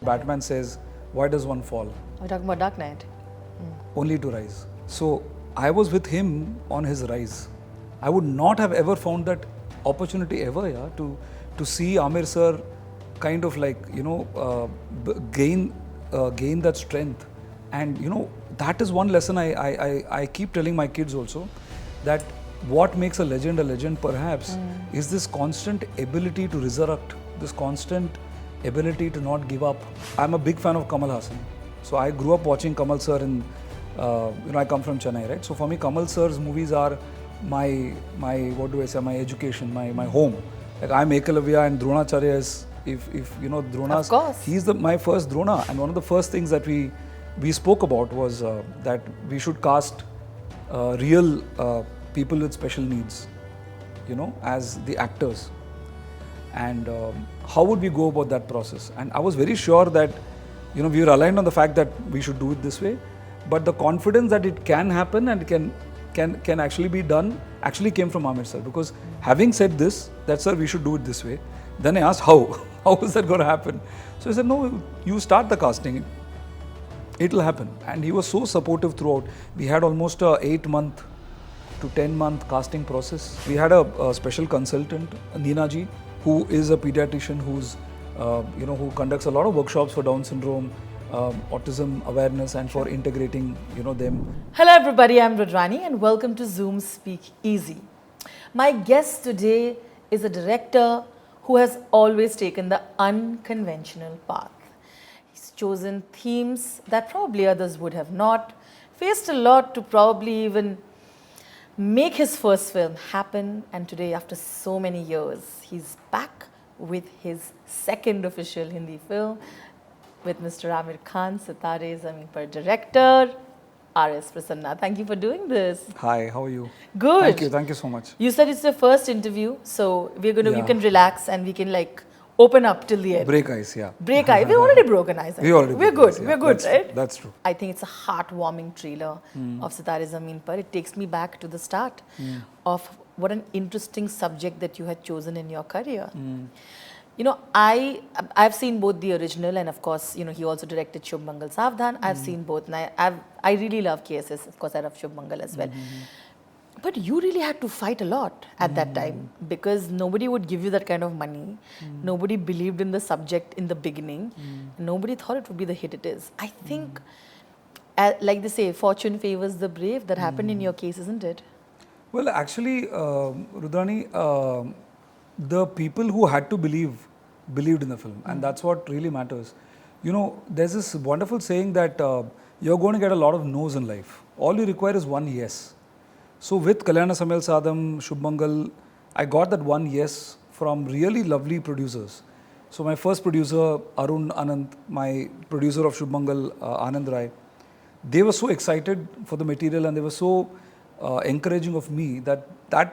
Batman says, why does one fall? We're talking about Dark Knight. Only to rise. So I was with him on his rise. I would not have ever found that opportunity ever, yeah, to see Aamir Sir kind of like, gain that strength. And, that is one lesson I keep telling my kids also, that what makes a legend perhaps is this constant ability to resurrect, this constant ability to not give up. I'm a big fan of Kamal Haasan. So I grew up watching Kamal Sir in, I come from Chennai, right? So for me, Kamal Sir's movies are my my education, my home. Like I'm Ekalavya and Dronacharya is, if Drona's, of course. He's my first Drona, and one of the first things that we spoke about was that we should cast real people with special needs, as the actors. And how would we go about that process? And I was very sure that, we were aligned on the fact that we should do it this way, but the confidence that it can happen and can actually be done actually came from Aamir Sir. Because having said this, that sir, we should do it this way. Then I asked how is that going to happen? So he said, no, you start the casting. It'll happen. And he was so supportive throughout. We had almost a 8-month to 10-month casting process. We had a special consultant, Neena ji, who is a pediatrician who's, who conducts a lot of workshops for Down syndrome, autism awareness, and for integrating, them. Hello everybody, I'm Rudrani and welcome to Zoom Speak Easy. My guest today is a director who has always taken the unconventional path. He's chosen themes that probably others would have not, faced a lot to probably even make his first film happen, and today after so many years, he's back with his second official Hindi film with Mr. Aamir Khan, Sitaare Zameen Par director, S Prasanna. Thank you for doing this. Hi, how are you? Good. Thank you so much. You said it's the first interview, so we're gonna you can relax and we can open up till the end. Break ice, yeah. Break ice. We've already broken ice. We're good. Ice, yeah. We're good, right? That's true. I think it's a heartwarming trailer of Sitaare Zameen Par. It takes me back to the start of what an interesting subject that you had chosen in your career. I've seen both the original and of course, he also directed Shubh Mangal Saavdhan. I've seen both and I really love KSS. Of course, I love Shubh Mangal as well. But you really had to fight a lot at that time because nobody would give you that kind of money. Nobody believed in the subject in the beginning. Nobody thought it would be the hit it is. I think, like they say, fortune favors the brave. That happened in your case, isn't it? Well, actually, Rudrani, the people who had to believed in the film, and that's what really matters. There's this wonderful saying that you're going to get a lot of no's in life. All you require is one yes. So with Kalyana Samayal Saadham, Shubh Mangal, I got that one yes from really lovely producers. So my first producer, Arun Anand, my producer of Shubh Mangal, Anand Rai, they were so excited for the material and they were so encouraging of me that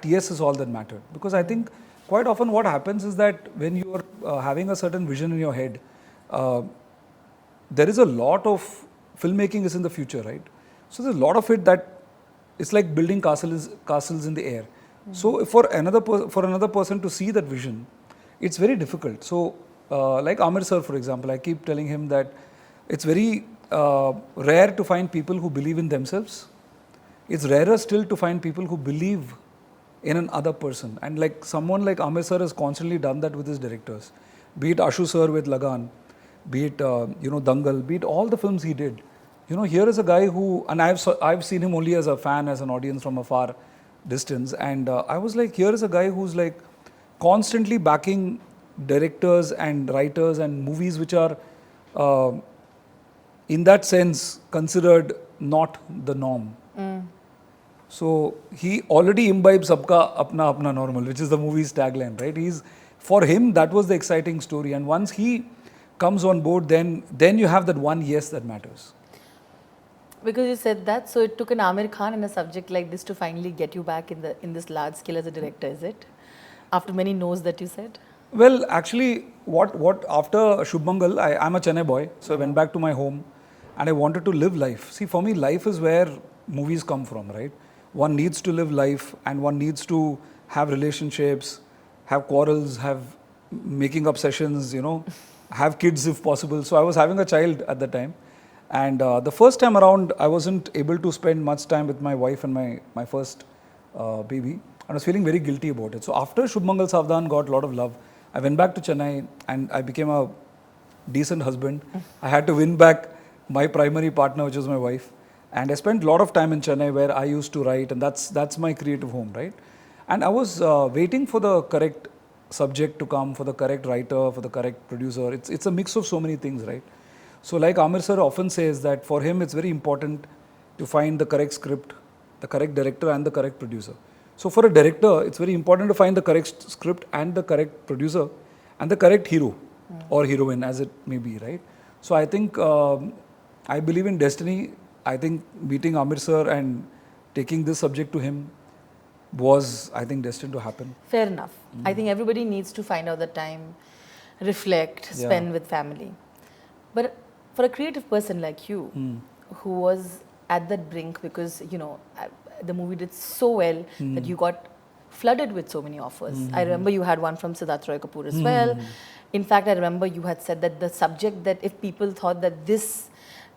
yes is all that mattered. Because I think quite often what happens is that when you are having a certain vision in your head, there is a lot of filmmaking is in the future, right? So there's a lot of it that it's like building castles in the air. So for another person to see that vision, it's very difficult. So like Aamir Sir, for example, I keep telling him that it's very rare to find people who believe in themselves. It's rarer still to find people who believe in another person. And like someone like Aamir Sir has constantly done that with his directors. Be it Ashu Sir with Lagan, be it Dangal, be it all the films he did. Here is a guy who, and I've seen him only as a fan, as an audience from a far distance, and I was like, here is a guy who's like constantly backing directors and writers and movies which are, in that sense, considered not the norm. So he already imbibes sabka apna normal, which is the movie's tagline, right? For him, that was the exciting story, and once he comes on board, then you have that one yes that matters. Because you said that, so it took an Aamir Khan and a subject like this to finally get you back in this large scale as a director, is it? After many no's that you said? Well, actually, what after Shubh Mangal, I'm a Chennai boy, so I went back to my home and I wanted to live life. See, for me, life is where movies come from, right? One needs to live life and one needs to have relationships, have quarrels, have making up sessions, have kids if possible. So I was having a child at the time. And the first time around, I wasn't able to spend much time with my wife and my first baby. I was feeling very guilty about it. So after Shubh Mangal Saavdhan got a lot of love, I went back to Chennai and I became a decent husband. I had to win back my primary partner, which was my wife. And I spent a lot of time in Chennai where I used to write, and that's my creative home, right? And I was waiting for the correct subject to come, for the correct writer, for the correct producer. It's a mix of so many things, right? So like Aamir Sir often says that for him it's very important to find the correct script, the correct director and the correct producer. So for a director, it's very important to find the correct script and the correct producer and the correct hero or heroine as it may be, right? So I think I believe in destiny. I think meeting Aamir Sir and taking this subject to him was, I think, destined to happen. Fair enough. I think everybody needs to find out the time, reflect, spend with family. But for a creative person like you, who was at that brink because, the movie did so well that you got flooded with so many offers. I remember you had one from Siddharth Roy Kapur as well. In fact, I remember you had said that the subject that if people thought that this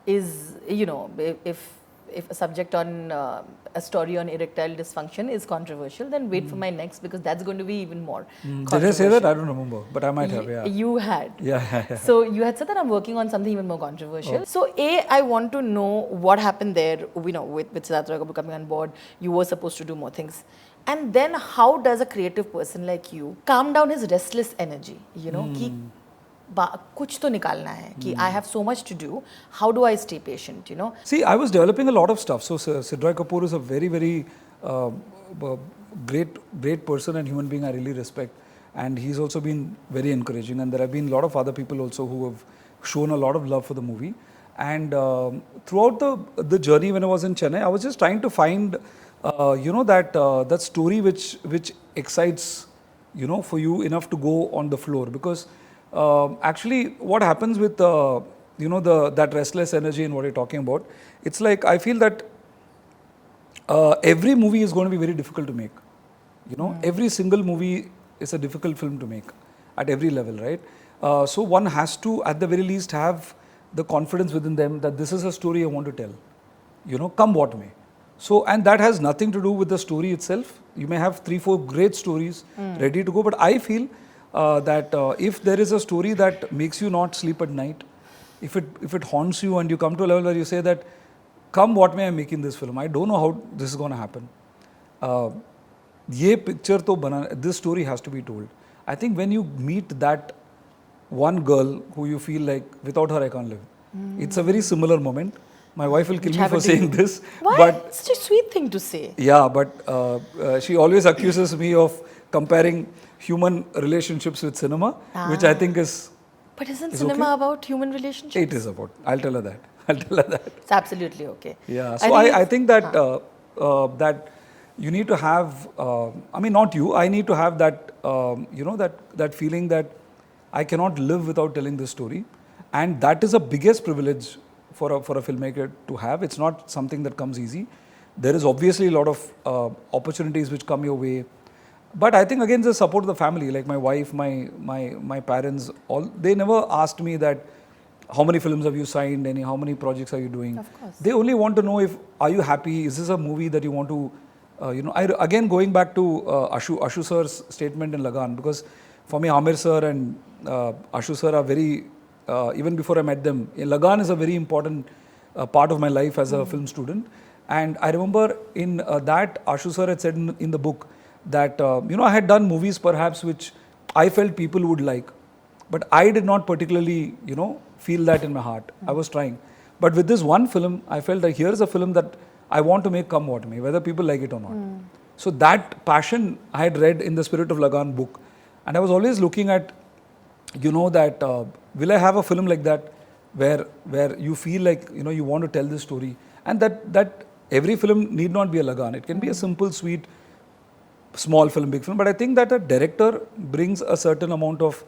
is, if a subject on a story on erectile dysfunction is controversial, then wait for my next because that's going to be even more controversial. Did I say that? I don't remember, but I might have, yeah. You had. Yeah. So you had said that I'm working on something even more controversial. Oh. So I want to know what happened there, with Siddharth Roy Kapur coming on board. You were supposed to do more things. And then how does a creative person like you calm down his restless energy, कि कुछ तो निकालना है कि I have so much to do. How do I stay patient, See, I was developing a lot of stuff. So Siddharth Roy Kapur is a very, very great person and human being I really respect. And he's also been very encouraging. And there have been a lot of other people also who have shown a lot of love for the movie. And throughout the journey when I was in Chennai, I was just trying to find, that story which excites, for you enough to go on the floor. Because actually, what happens with that restless energy and what you're talking about, it's like I feel that every movie is going to be very difficult to make. Every single movie is a difficult film to make at every level, right? So one has to, at the very least, have the confidence within them that this is a story I want to tell. Come what may. So, and that has nothing to do with the story itself. You may have 3-4 great stories ready to go, but I feel that if there is a story that makes you not sleep at night, if it haunts you and you come to a level where you say that, come what may, I'm making this film. I don't know how this is going to happen. This story has to be told. I think when you meet that one girl who you feel like, without her I can't live. It's a very similar moment. My wife will kill me for saying this. Why? But it's such a sweet thing to say. Yeah, but she always accuses me of comparing human relationships with cinema, which I think is... But isn't cinema about human relationships? It is about. I'll tell her that. It's absolutely okay. Yeah. So I think that that you need to have, not you, I need to have that, that feeling that I cannot live without telling this story. And that is the biggest privilege for a filmmaker to have. It's not something that comes easy. There is obviously a lot of opportunities which come your way. But I think again the support of the family, like my wife, my parents, they never asked me that how many films have you signed, how many projects are you doing. Of course. They only want to know are you happy, is this a movie that you want to, again going back to Ashu Sir's statement in Lagan, because for me Aamir Sir and Ashu Sir are very, even before I met them, Lagan is a very important part of my life as a film student. And I remember in that Ashu Sir had said in the book that, I had done movies perhaps which I felt people would like. But I did not particularly, feel that in my heart. I was trying. But with this one film, I felt that here's a film that I want to make come what may, whether people like it or not. So that passion I had read in the Spirit of Lagan book. And I was always looking at, that will I have a film like that where you feel like, you want to tell this story. And that every film need not be a Lagan. It can be a simple, sweet, small film, big film. But I think that a director brings a certain amount of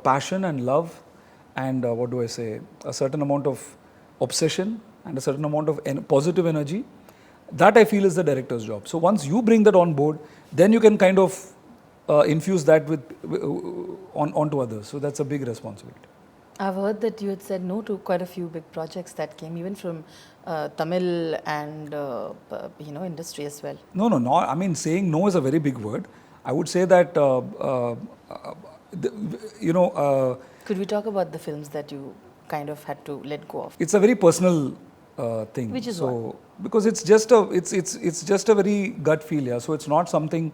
passion and love and a certain amount of obsession and a certain amount of positive energy. That I feel is the director's job. So once you bring that on board, then you can kind of infuse that onto others. So that's a big responsibility. I've heard that you had said no to quite a few big projects that came even from Tamil and industry as well. No. I mean, saying no is a very big word. I would say that Could we talk about the films that you kind of had to let go of? it's a very personal thing. Which is so what? because it's just a very gut feel, yeah. So it's not something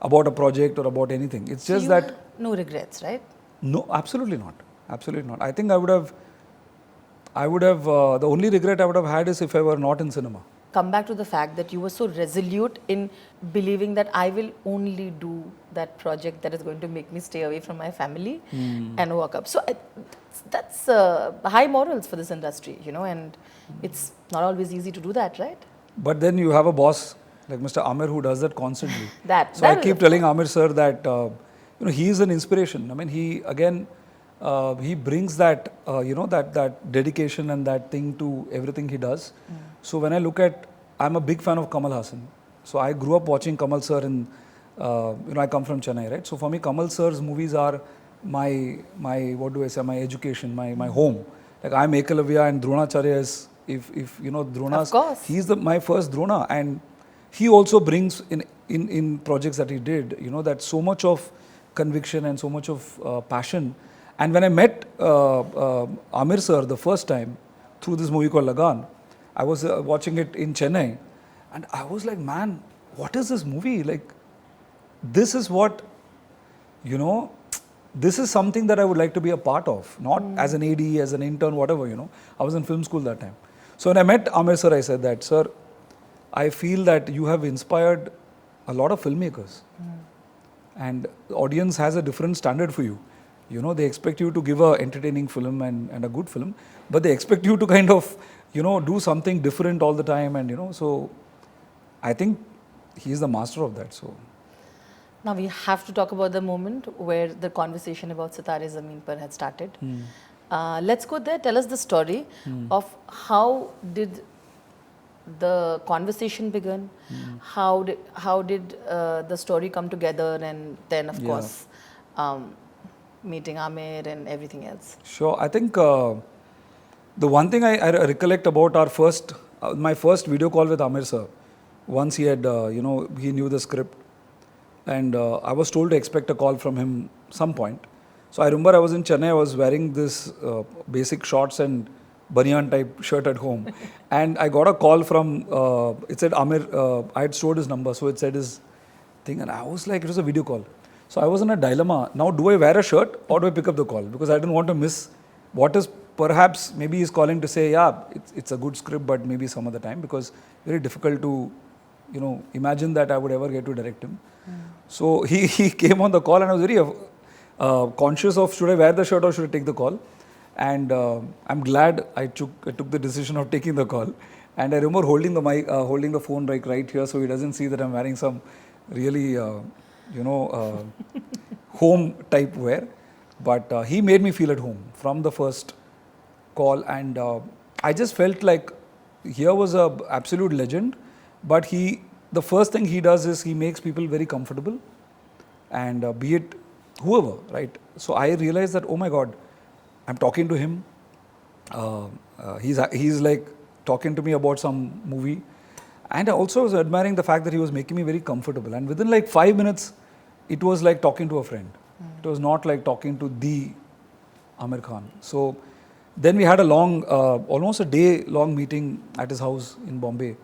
about a project or about anything. It's So just you that have no regrets, right? no, absolutely not. Absolutely not. I think I would have the only regret I would have had is if I were not in cinema. Come back to the fact that you were so resolute in believing that I will only do that project that is going to make me stay away from my family and work up. So that's high morals for this industry, and it's not always easy to do that, right? But then you have a boss like Mr. Aamir who does that constantly. That So I is keep a- telling Aamir Sir that he is an inspiration. I mean, he again he brings that that dedication and that thing to everything he does. So when I look at, I'm a big fan of Kamal Haasan. So I grew up watching Kamal Sir in I come from Chennai, right? So for me, Kamal Sir's movies are my what do I say, my education, my home. Like I'm Ekalavya and Dronacharya is, if you know Drona's, Of course. he's my first Drona, and he also brings in projects that he did, that so much of conviction and so much of passion. And when I met Aamir Sir the first time through this movie called Lagan, I was watching it in Chennai, and I was like, man, what is this movie? Like, this is what, this is something that I would like to be a part of, not as an AD, as an intern, whatever, I was in film school that time. So when I met Aamir Sir, I said that, sir, I feel that you have inspired a lot of filmmakers. And the audience has a different standard for you. They expect you to give a entertaining film and a good film, but they expect you to kind of, do something different all the time. And, so I think he is the master of that. So Now we have to talk about the moment where the conversation about Sitaare Zameen Par had started. Let's go there. Tell us the story of how did the conversation begin, how did the story come together, and then of course meeting Aamir and everything else. Sure. I think the one thing I recollect about our my first video call with Aamir Sir, once he had, he knew the script, and I was told to expect a call from him some point. So I remember I was in Chennai, I was wearing this basic shorts and banyan type shirt at home, and I got a call from, it said Aamir, I had stored his number, so it said his thing, and I was like, it was a video call. So I was in a dilemma. Now, do I wear a shirt or do I pick up the call? Because I didn't want to miss what is perhaps, maybe he's calling to say, yeah, it's a good script, but maybe some other time, because very difficult to, imagine that I would ever get to direct him. So he came on the call, and I was very conscious of, should I wear the shirt or should I take the call? And I'm glad I took the decision of taking the call. And I remember holding the mic, holding the phone right here, so he doesn't see that I'm wearing some really, home type wear. But he made me feel at home from the first call, and I just felt like here was a absolute legend. But the first thing he does is he makes people very comfortable, and be it whoever, right? So I realized that, oh my God, I'm talking to him. He's like talking to me about some movie, and I also was admiring the fact that he was making me very comfortable. And within like 5 minutes, it was like talking to a friend. It was not like talking to the Aamir Khan. So then we had a long, almost a day-long meeting at his house in Bombay.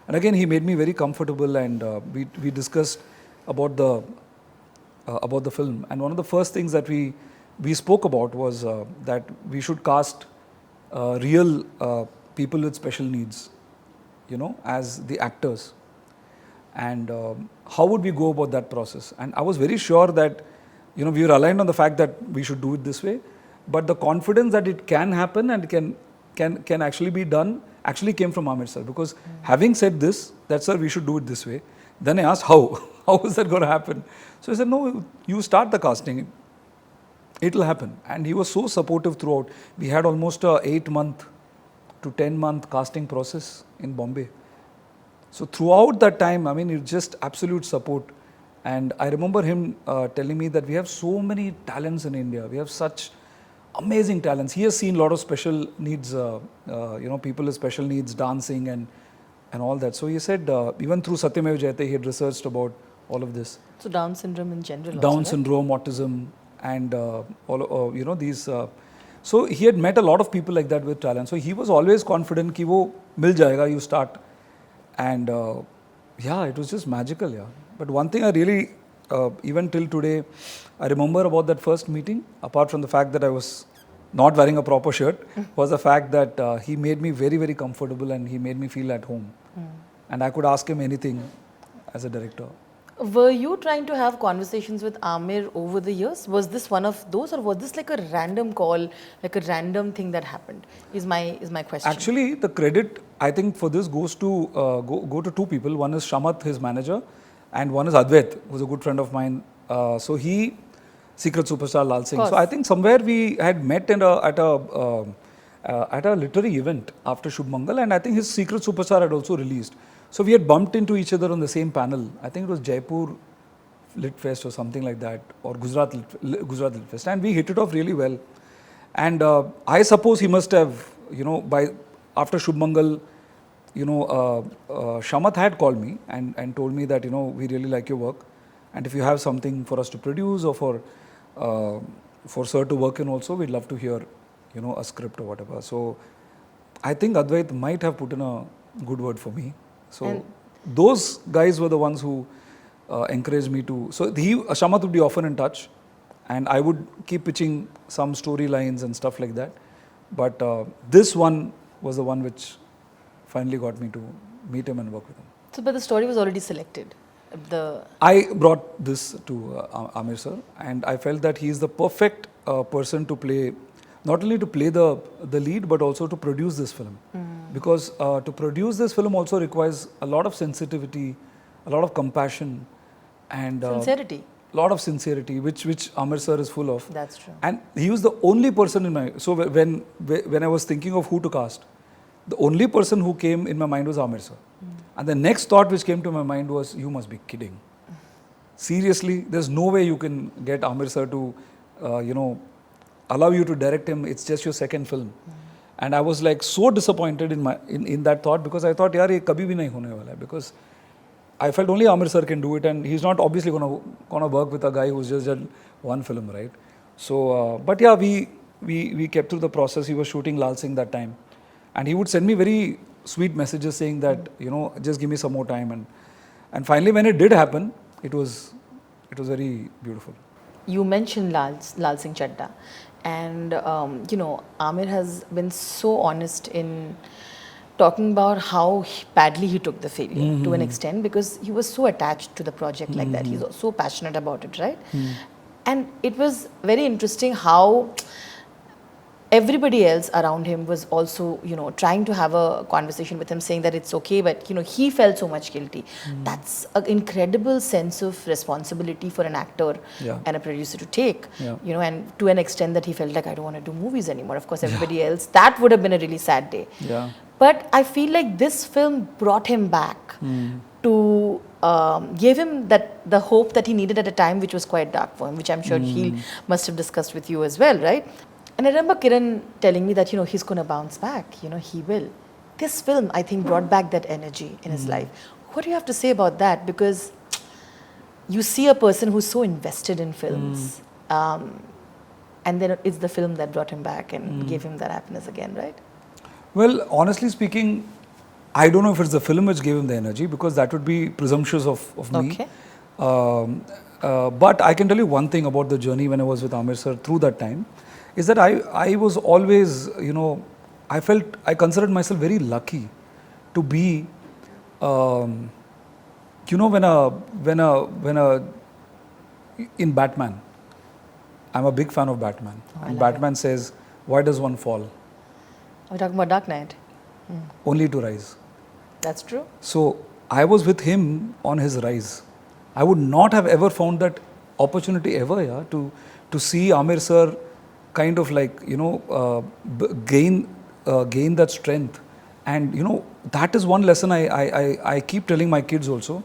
And again, he made me very comfortable, and we discussed about the film. And one of the first things that we spoke about was that we should cast real people with special needs, as the actors. And how would we go about that process? And I was very sure that, we were aligned on the fact that we should do it this way. But the confidence that it can happen and can actually be done actually came from Aamir Sir. Because having said this, that sir, we should do it this way. Then I asked, how? How is that going to happen? So he said, no, you start the casting. It will happen. And he was so supportive throughout. We had almost a 8-month to 10-month casting process in Bombay. So throughout that time, I mean, it's just absolute support. And I remember him telling me that we have so many talents in India. We have such amazing talents. He has seen a lot of special needs, people with special needs, dancing and all that. So he said, even through Satyamev Jayate, he had researched about all of this. So Down syndrome in general. Down also, syndrome, autism, and these. So he had met a lot of people like that with talent. So he was always confident कि वो मिल जाएगा, you start. And it was just magical, yeah. But one thing I really, even till today, I remember about that first meeting, apart from the fact that I was not wearing a proper shirt, was the fact that he made me very, very comfortable and he made me feel at home. And I could ask him anything as a director. Were you trying to have conversations with Aamir over the years? Was this one of those, or was this like a random call, like a random thing that happened? Is my question. Actually, the credit I think for this goes to go to two people. One is Shamat, his manager, and one is Advait, who's a good friend of mine. So he, Secret Superstar Laal Singh. So I think somewhere we had met at a literary event after Shubh Mangal, and I think his Secret Superstar had also released. So we had bumped into each other on the same panel. I think it was Jaipur Lit Fest or something like that, or Gujarat Lit Fest, and we hit it off really well. And I suppose he must have, by after Shubh Mangal, Shamat had called me and told me that, we really like your work, and if you have something for us to produce or for Sir to work in also, we'd love to hear, a script or whatever. So I think Advait might have put in a good word for me. So those guys were the ones who encouraged me to. So Shamat would be often in touch, and I would keep pitching some storylines and stuff like that. But this one was the one which finally got me to meet him and work with him. So, but the story was already selected. I brought this to Aamir Sir, and I felt that he is the perfect person to play, not only to play the lead, but also to produce this film. Because to produce this film also requires a lot of sensitivity, a lot of compassion, and sincerity. A lot of sincerity, which Aamir Sir is full of. That's true. And he was the only person in my. So when I was thinking of who to cast, the only person who came in my mind was Aamir Sir. And the next thought which came to my mind was, you must be kidding. Seriously, there's no way you can get Aamir Sir to, allow you to direct him. It's just your second film. And I was like so disappointed in that thought, because I thought, yaar, ye kabhi bhi nahi hone wala hai, because I felt only Aamir Sir can do it, and he's not obviously gonna work with a guy who's just done one film, right? So, but yeah, we kept through the process. He was shooting Laal Singh that time, and he would send me very sweet messages saying that, just give me some more time, and finally when it did happen, it was very beautiful. You mentioned Laal Singh Chaddha, and Aamir has been so honest in talking about how badly he took the failure to an extent, because he was so attached to the project like that. He's so passionate about it, right? And it was very interesting how everybody else around him was also, trying to have a conversation with him, saying that it's okay, but, he felt so much guilty. That's an incredible sense of responsibility for an actor and a producer to take, and to an extent that he felt like, I don't want to do movies anymore. Of course, everybody else, that would have been a really sad day. But I feel like this film brought him back to gave him the hope that he needed at a time which was quite dark for him, which I'm sure he must have discussed with you as well, right? And I remember Kiran telling me that, he's going to bounce back, he will. This film, I think, brought back that energy in his life. What do you have to say about that? Because you see a person who's so invested in films, and then it's the film that brought him back and gave him that happiness again, right? Well, honestly speaking, I don't know if it's the film which gave him the energy, because that would be presumptuous of me. Okay. But I can tell you one thing about the journey when I was with Aamir Sir through that time, is that I was always, I considered myself very lucky to be, in Batman, I'm a big fan of Batman. And Batman says, why does one fall? Are we talking about Dark Knight? Only to rise. That's true. So I was with him on his rise. I would not have ever found that opportunity ever, to see Aamir Sir kind of like, gain that strength. And, that is one lesson I keep telling my kids also,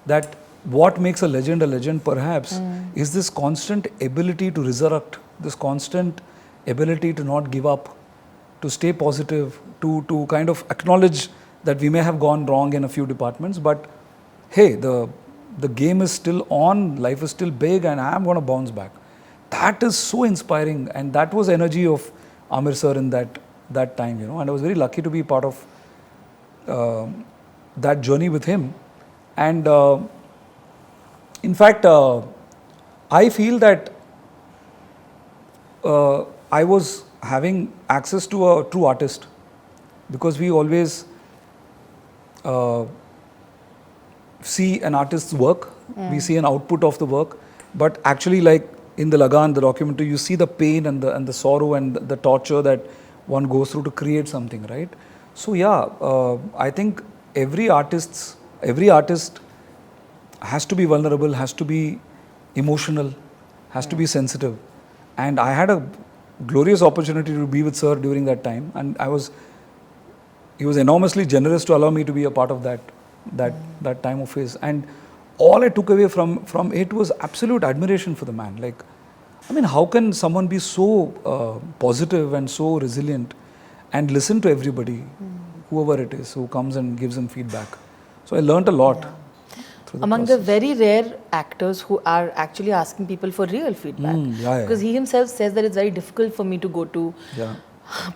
that what makes a legend perhaps is this constant ability to resurrect, this constant ability to not give up, to stay positive, to kind of acknowledge that we may have gone wrong in a few departments, but hey, the game is still on, life is still big, and I am going to bounce back. That is so inspiring, and that was energy of Aamir Sir in that time, you know. And I was very lucky to be part of that journey with him. And in fact, I feel that I was having access to a true artist, because we always see an artist's work, we see an output of the work, but actually, like in the Lagan, the documentary, you see the pain and the sorrow and the torture that one goes through to create something, right? So yeah, I think every artist has to be vulnerable, has to be emotional, has to be sensitive. And I had a glorious opportunity to be with Sir during that time, and he was enormously generous to allow me to be a part of that time of his. And all I took away from it was absolute admiration for the man. Like, I mean, how can someone be so positive and so resilient and listen to everybody, whoever it is, who comes and gives him feedback? So I learnt a lot. Among the very rare actors who are actually asking people for real feedback. Because he himself says that it's very difficult for me to go to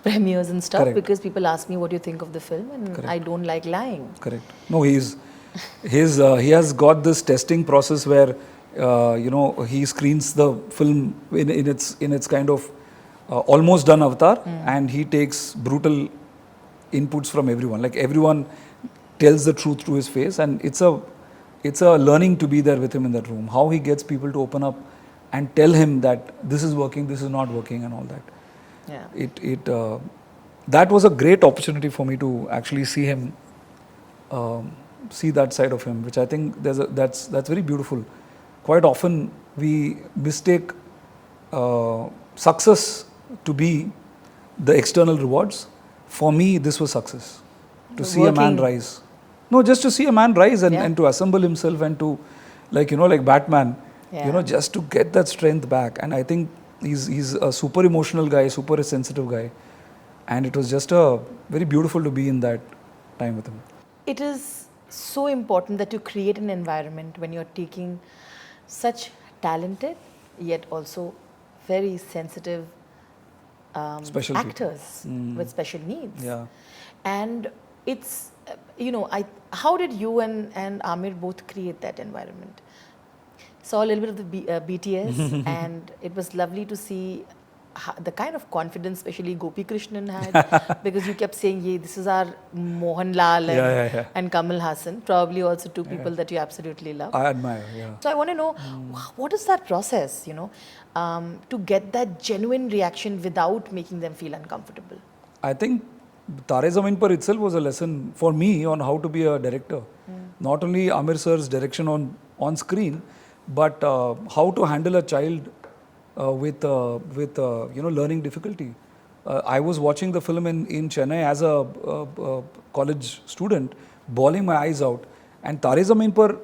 premieres and stuff. Correct. Because people ask me what you think of the film, and I don't like lying. Correct. No, he has got this testing process where he screens the film in its kind of almost done avatar, and he takes brutal inputs from everyone. Like, everyone tells the truth to his face, and it's a learning to be there with him in that room. How he gets people to open up and tell him that this is working, this is not working, and all that. Yeah. That was a great opportunity for me to actually see him, see that side of him, which I think that's very beautiful. Quite often we mistake success to be the external rewards. For me, this was success. To see a man rise. No, just to see a man rise and to assemble himself and to, like Batman, just to get that strength back. And I think he's a super emotional guy, super sensitive guy. And it was just very beautiful to be in that time with him. It is so important that you create an environment when you're taking such talented yet also very sensitive actors with special needs. Yeah. And it's, how did you and Aamir both create that environment? Saw a little bit of the BTS and it was lovely to see the kind of confidence especially Gopi Krishnan had, because you kept saying, "Ye, this is our Mohanlal and Kamal Haasan," probably also two people that you absolutely love. I admire, So I want to know, what is that process, to get that genuine reaction without making them feel uncomfortable? I think Sitaare Zameen Par itself was a lesson for me on how to be a director. Not only Aamir Sir's direction on screen, but how to handle a child with learning difficulty. I was watching the film in Chennai as a college student, bawling my eyes out. And Sitaare Zameen Par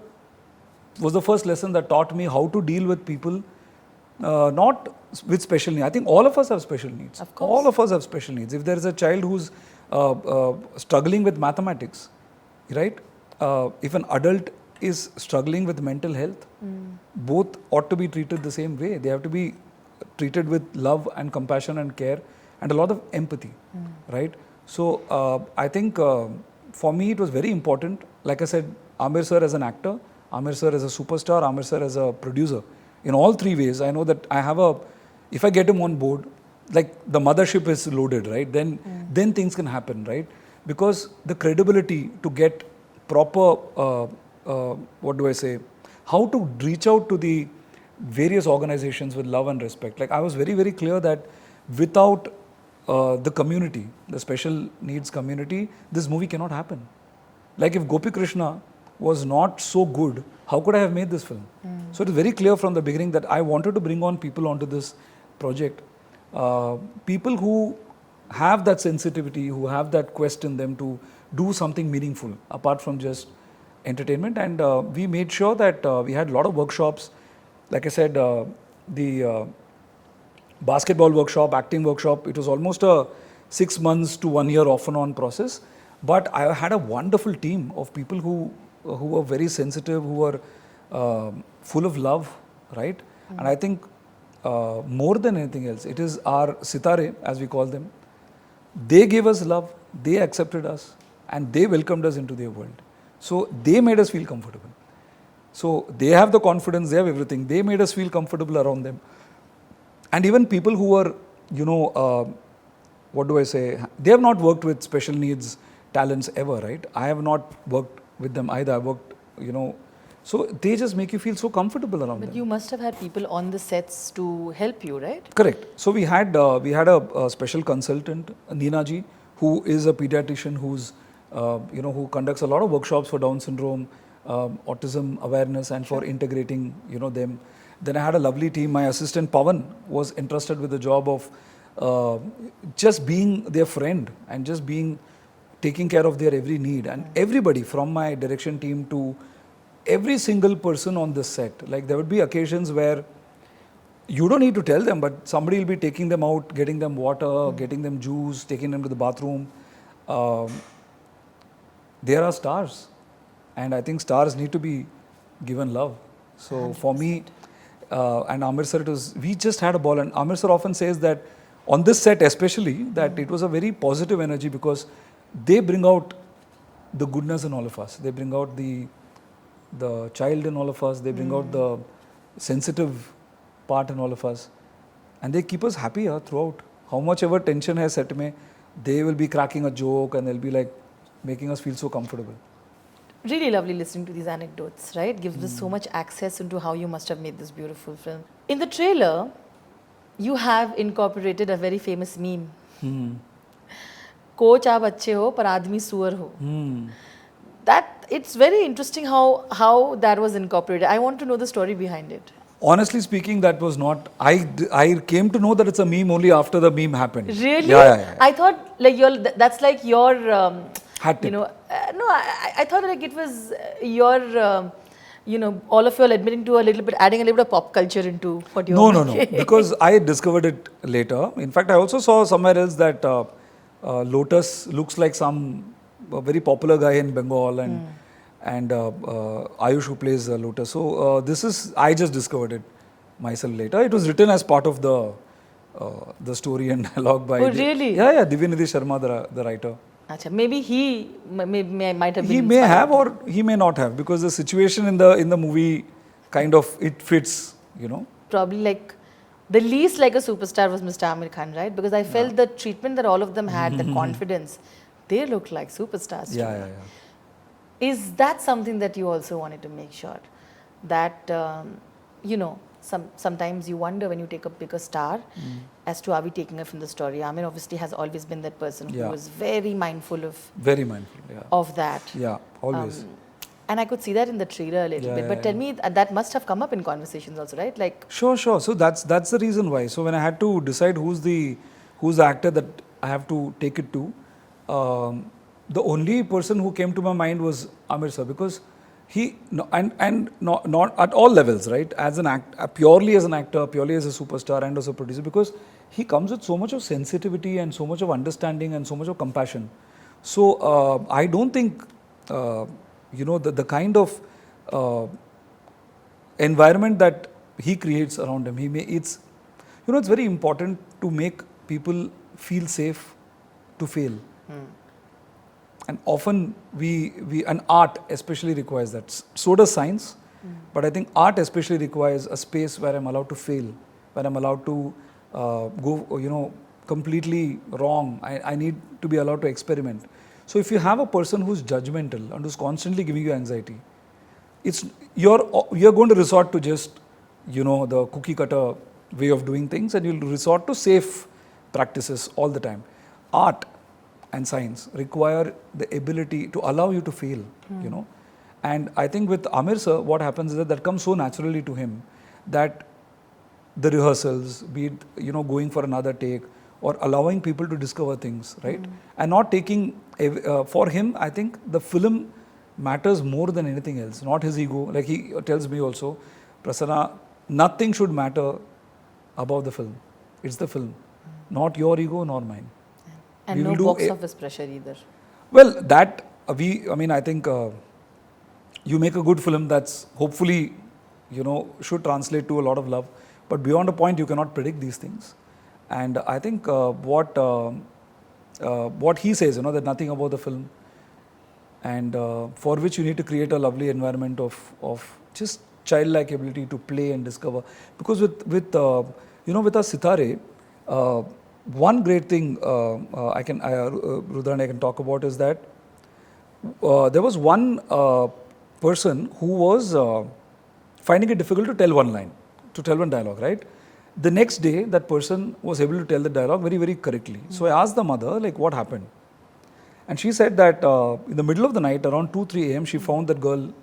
was the first lesson that taught me how to deal with people not with special needs. I think all of us have special needs. Of course. All of us have special needs. If there is a child who's struggling with mathematics, right? If an adult is struggling with mental health, both ought to be treated the same way. They have to be treated with love and compassion and care and a lot of empathy, right? So I think for me it was very important. Like I said, Aamir Sir as an actor, Aamir Sir as a superstar, Aamir Sir as a producer. In all three ways, I know that if I get him on board, like the mothership is loaded, right? Then things can happen, right? Because the credibility to get proper, how to reach out to the various organizations with love and respect. Like, I was very, very clear that without the community, the special needs community, this movie cannot happen. Like, if Gopi Krishna was not so good, how could I have made this film? So it is very clear from the beginning that I wanted to bring on people onto this project. People who have that sensitivity, who have that quest in them to do something meaningful, apart from just entertainment, and we made sure that we had a lot of workshops. Like I said, the basketball workshop, acting workshop, it was almost a 6 months to 1 year off and on process. But I had a wonderful team of people who were very sensitive, who were full of love, right? And I think more than anything else, it is our Sitaare, as we call them. They gave us love, they accepted us, and they welcomed us into their world. So they made us feel comfortable. So they have the confidence, they have everything. They made us feel comfortable around them. And even people who were, what do I say? They have not worked with special needs talents ever, right? I have not worked with them either. I worked, so they just make you feel so comfortable around them. But you must have had people on the sets to help you, right? Correct. So we had a special consultant, Neena ji, who is a pediatrician who's who conducts a lot of workshops for Down syndrome, autism awareness, and for integrating them. Then I had a lovely team. My assistant Pawan was entrusted with the job of just being their friend and just taking care of their every need. And everybody from my direction team to every single person on the set, like there would be occasions where you don't need to tell them, but somebody will be taking them out, getting them water, getting them juice, taking them to the bathroom. There are stars, and I think stars need to be given love. So 100%. For me and Aamir Sir, we just had a ball. And Aamir Sir often says that on this set especially, that it was a very positive energy because they bring out the goodness in all of us. They bring out the child in all of us. They bring out the sensitive part in all of us. And they keep us happy throughout. How much ever tension hai set mein, they will be cracking a joke and they'll be like making us feel so comfortable. Really lovely listening to these anecdotes, right? Gives us so much access into how you must have made this beautiful film. In the trailer, you have incorporated a very famous meme. Coach aap achhe ho, par aadmi suar ho. That it's very interesting how that was incorporated. I want to know the story behind it. Honestly speaking, that was not. I came to know that it's a meme only after the meme happened. Really? Yeah. I thought like that's like your. Hat tip. No, I thought like it was your, all of you all admitting to adding a little bit of pop culture into what you're No. Because I discovered it later. In fact, I also saw somewhere else that Lotus looks like some very popular guy in Bengal and Ayush who plays Lotus. So I just discovered it myself later. It was written as part of the story and dialogue by. Oh, really? Yeah. Divyanidhi Sharma, the writer. Maybe he might have been. He may have or he may not have, because the situation in the movie kind of it fits, Probably like the least like a superstar was Mr. Aamir Khan, right? Because I felt the treatment that all of them had, the confidence, they looked like superstars. Yeah. Is that something that you also wanted to make sure that sometimes you wonder when you take a bigger star as to are we taking it from the story? Aamir obviously has always been that person who was very mindful of that. Yeah, always. And I could see that in the trailer a little bit. But tell me, that must have come up in conversations also, right? Like Sure. So that's the reason why. So when I had to decide who's the actor that I have to take it to, the only person who came to my mind was Aamir Sir, because he and not at all levels, right? As an purely as an actor, purely as a superstar, and as a producer, because he comes with so much of sensitivity and so much of understanding and so much of compassion. So I don't think the kind of environment that he creates around him. It's very important to make people feel safe to fail. And often and art especially requires that. So does science, but I think art especially requires a space where I'm allowed to fail, where I'm allowed to go, completely wrong. I need to be allowed to experiment. So if you have a person who's judgmental and who's constantly giving you anxiety, you're going to resort to just, the cookie cutter way of doing things, and you'll resort to safe practices all the time. Art and science require the ability to allow you to fail, And I think with Aamir Sir, what happens is that comes so naturally to him that the rehearsals, be it, going for another take or allowing people to discover things, right? And not taking, for him, I think the film matters more than anything else, not his ego. Like he tells me also, Prasanna, nothing should matter about the film. It's the film, not your ego nor mine. And We no will do box a- office pressure either. Well, that I mean, I think you make a good film that's hopefully, should translate to a lot of love. But beyond a point, you cannot predict these things. And I think what he says, that nothing about the film, and for which you need to create a lovely environment of just childlike ability to play and discover. Because with our Sitaare, one great thing Rudrani, I can talk about is that there was one person who was finding it difficult to tell one line, to tell one dialogue, right? The next day, that person was able to tell the dialogue very, very correctly. So I asked the mother, like, what happened? And she said that in the middle of the night, around 2-3 a.m., she found that girl.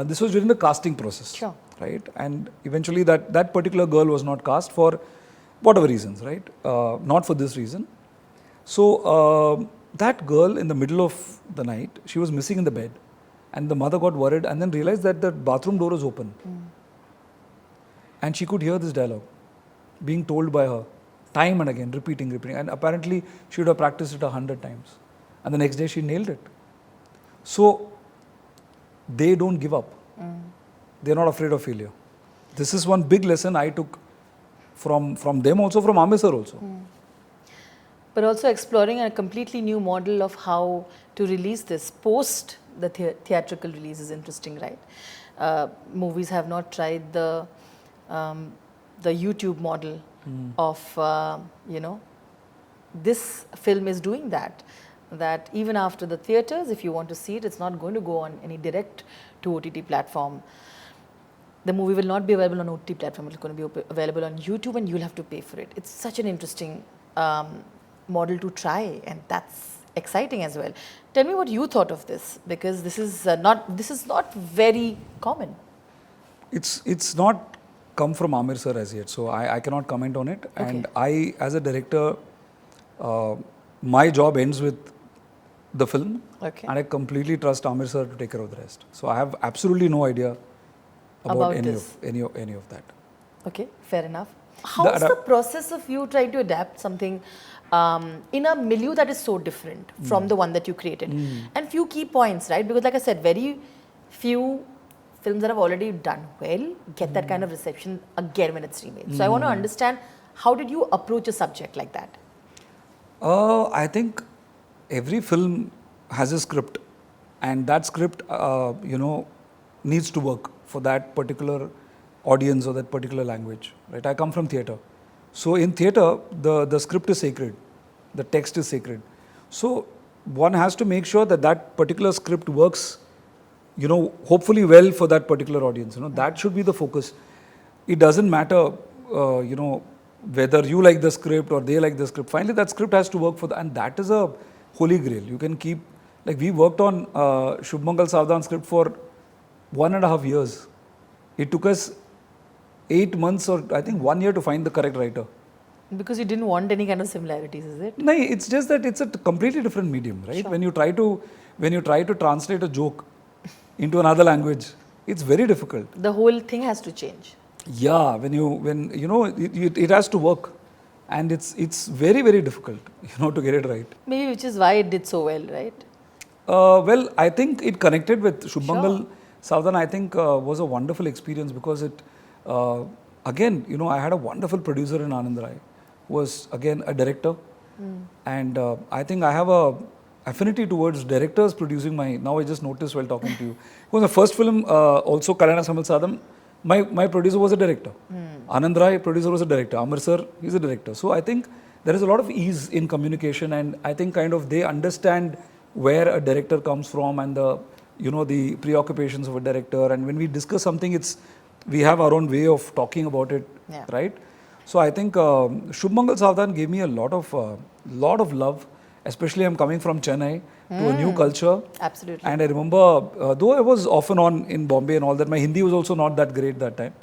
This was during the casting process, Sure. right? And eventually, that particular girl was not cast for whatever reasons, right? Not for this reason. So that girl, in the middle of the night, she was missing in the bed, and the mother got worried, and then realized that the bathroom door was open, and she could hear this dialogue being told by her time and again, repeating, and apparently she would have practiced it 100 times. And the next day she nailed it. So they don't give up. They're not afraid of failure. This is one big lesson I took from them also, from Aamir Sir also. But also exploring a completely new model of how to release this post the theatrical release is interesting, right? Movies have not tried the YouTube model of, this film is doing that. That even after the theatres, if you want to see it, it's not going to go on any direct to OTT platform. The movie will not be available on OTT platform. It's going to be available on YouTube, and you'll have to pay for it. It's such an interesting model to try, and that's exciting as well. Tell me what you thought of this, because this is not very common. It's not come from Aamir Sir as yet, so I cannot comment on it. Okay. And I, as a director, my job ends with the film, Okay. and I completely trust Aamir Sir to take care of the rest. So I have absolutely no idea about any of that. Okay, fair enough. How's the process of you trying to adapt something in a milieu that is so different from the one that you created? And few key points, right? Because like I said, very few films that have already done well get that kind of reception again when it's remade. So I want to understand, how did you approach a subject like that? I think every film has a script, and that script, needs to work for that particular audience or that particular language, right? I come from theatre. So in theatre, the script is sacred, the text is sacred. So one has to make sure that that particular script works, hopefully well for that particular audience. That should be the focus. It doesn't matter, whether you like the script or they like the script. Finally, that script has to work for and that is a holy grail. You can keep, like we worked on Shubh Mangal Saavdhan script for 1.5 years. It took us 8 months or I think 1 year to find the correct writer. Because you didn't want any kind of similarities, is it? No, it's just that it's a completely different medium, right? Sure. When you try to translate a joke into another language, it's very difficult. The whole thing has to change. Yeah, it has to work, and it's very, very difficult, to get it right. Maybe which is why it did so well, right? Well, I think it connected with Shubh Sure. Mangal Saavdhan. I think was a wonderful experience because it, again, I had a wonderful producer in Anand Rai, who was again a director, and I think I have a affinity towards directors producing my. Now I just noticed while talking to you. It was the first film, also Kalyana Samayal Saadham. My producer was a director. Anand Rai, producer, was a director. Aamir Sir, he's a director. So I think there is a lot of ease in communication, and I think kind of they understand where a director comes from and the preoccupations of a director. And when we discuss something, we have our own way of talking about it, Yeah. right? So I think Shubh Mangal Saavdhan gave me a lot of love. Especially I'm coming from Chennai to a new culture. Absolutely. And I remember, though I was off and on in Bombay and all that, my Hindi was also not that great that time.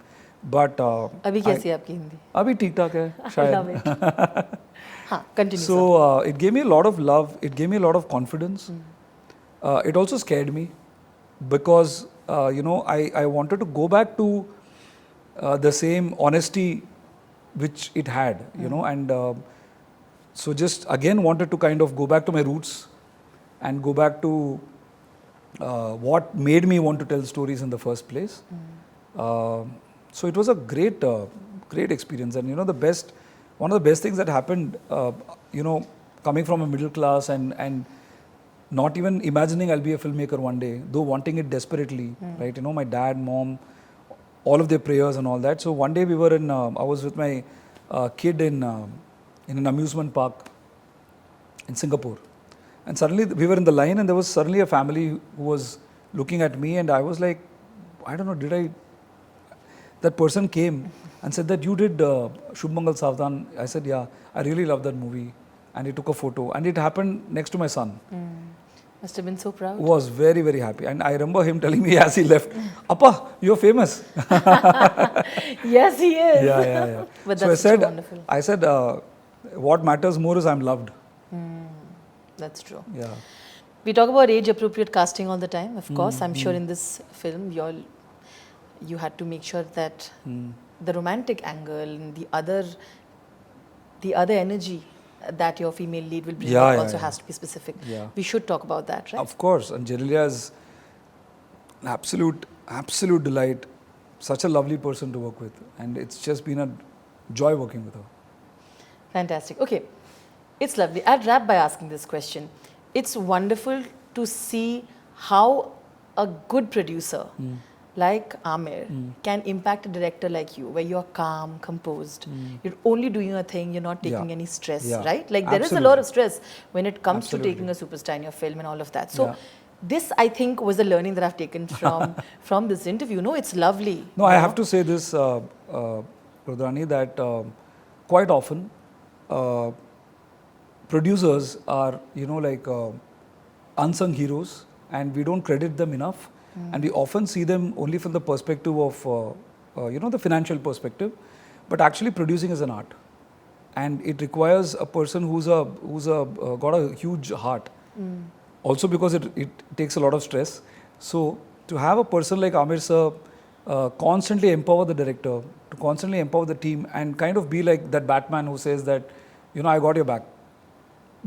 But अभी कैसी है आपकी हिंदी? अभी ठीक ठाक है I शायद. love it. हाँ, continue. So it gave me a lot of love. It gave me a lot of confidence. It also scared me because I wanted to go back to the same honesty which it had, and so just again wanted to kind of go back to my roots and go back to what made me want to tell stories in the first place. So it was a great experience, and one of the best things that happened, coming from a middle class and not even imagining I'll be a filmmaker one day, though wanting it desperately, right? My dad, mom, all of their prayers and all that. So one day we were I was with my kid in an amusement park in Singapore. And suddenly we were in the line and there was suddenly a family who was looking at me, and I was like, I don't know, that person came and said that you did Shubh Mangal Saavdhan. I said, yeah, I really love that movie. And he took a photo, and it happened next to my son. Must have been so proud. Was very, very happy. And I remember him telling me as he left, Appa, you're famous. Yes, he is. Yeah. But So that's wonderful. I said, what matters more is I'm loved. That's true. Yeah. We talk about age-appropriate casting all the time. Of course, I'm sure in this film, you had to make sure that the romantic angle and the other energy that your female lead will bring also has to be specific. Yeah. We should talk about that, right? Of course. And Genelia is an absolute delight. Such a lovely person to work with. And it's just been a joy working with her. Fantastic. Okay. It's lovely. I'd wrap by asking this question. It's wonderful to see how a good producer like Aamir can impact a director like you, where you're calm, composed, you're only doing your thing, you're not taking any stress, right? Like there is a lot of stress when it comes to taking a superstar in your film and all of that. So this, I think, was a learning that I've taken from this interview. No, it's lovely. No, I have to say this, Rudrani, that quite often producers are, unsung heroes, and we don't credit them enough. And we often see them only from the perspective of, the financial perspective. But actually producing is an art. And it requires a person who's got a huge heart. Also because it takes a lot of stress. So to have a person like Aamir Sir constantly empower the director, to constantly empower the team, and kind of be like that Batman who says that, I got your back.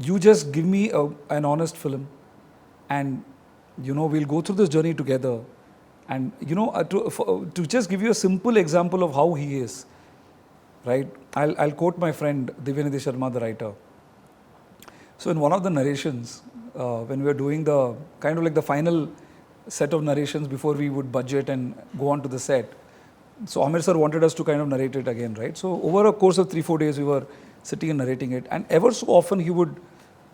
You just give me an honest film, and we'll go through this journey together. And to just give you a simple example of how he is, right? I'll quote my friend Divyanidhi Sharma, the writer. So in one of the narrations, when we were doing the kind of like the final set of narrations before we would budget and go on to the set, so Aamir Sir wanted us to kind of narrate it again, right? So over a course of 3-4 days, we were sitting and narrating it, and ever so often he would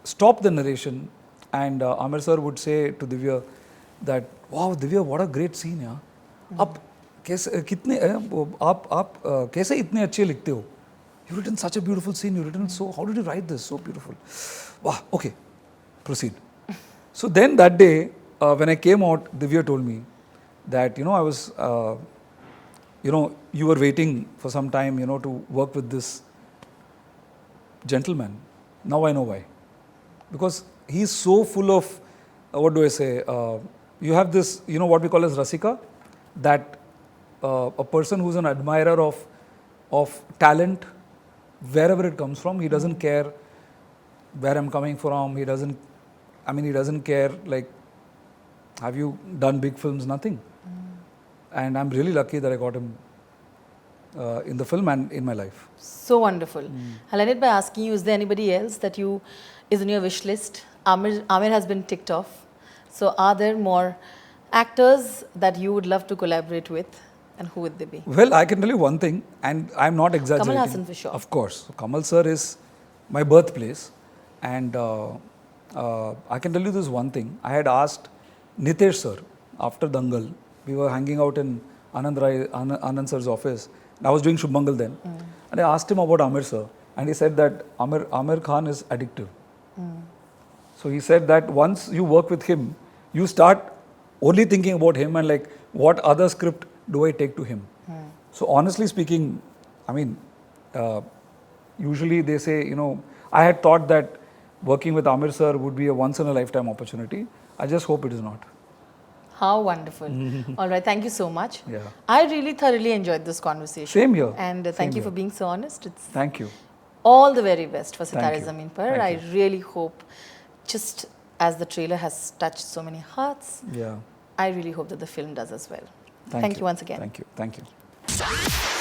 stop the narration, and Aamir Sir would say to Divya that, wow, Divya, what a great scene, yeah. आप कैसे इतने अच्छे लिखते हो? You've written such a beautiful scene. You've written how did you write this? So beautiful. Wow, okay, proceed. So then that day, when I came out, Divya told me that, I was, you were waiting for some time, to work with this gentleman. Now I know why. Because he's so full of, what do I say, you have this, what we call as Rasika, that a person who's an admirer of talent, wherever it comes from. He doesn't care where I'm coming from. He doesn't care, like, have you done big films? Nothing. And I'm really lucky that I got him in the film and in my life. So wonderful. I'll end it by asking you, is there anybody else that is in your wish list? Aamir has been ticked off. So are there more actors that you would love to collaborate with, and who would they be? Well, I can tell you one thing, and I'm not exaggerating. Kamal Haasan for sure. Of course. Kamal Sir is my birthplace, and I can tell you this one thing. I had asked Nitesh Sir after Dangal. We were hanging out in Anand Sir's office. And I was doing Shubh Mangal then. And I asked him about Aamir Sir, and he said that Aamir Khan is addictive. So he said that once you work with him, you start only thinking about him and like, what other script do I take to him? So honestly speaking, usually they say, I had thought that working with Aamir Sir would be a once in a lifetime opportunity. I just hope it is not. How wonderful. All right, thank you so much. Yeah. I really thoroughly enjoyed this conversation. Same here. And Same thank you here. for being so honest. It's Thank you. all the very best for Thank Sitaare you. Zameen Par. Thank I you. really hope, just as the trailer has touched so many hearts, Yeah. I really hope that the film does as well. Thank Thank you once again. Thank you. Thank you.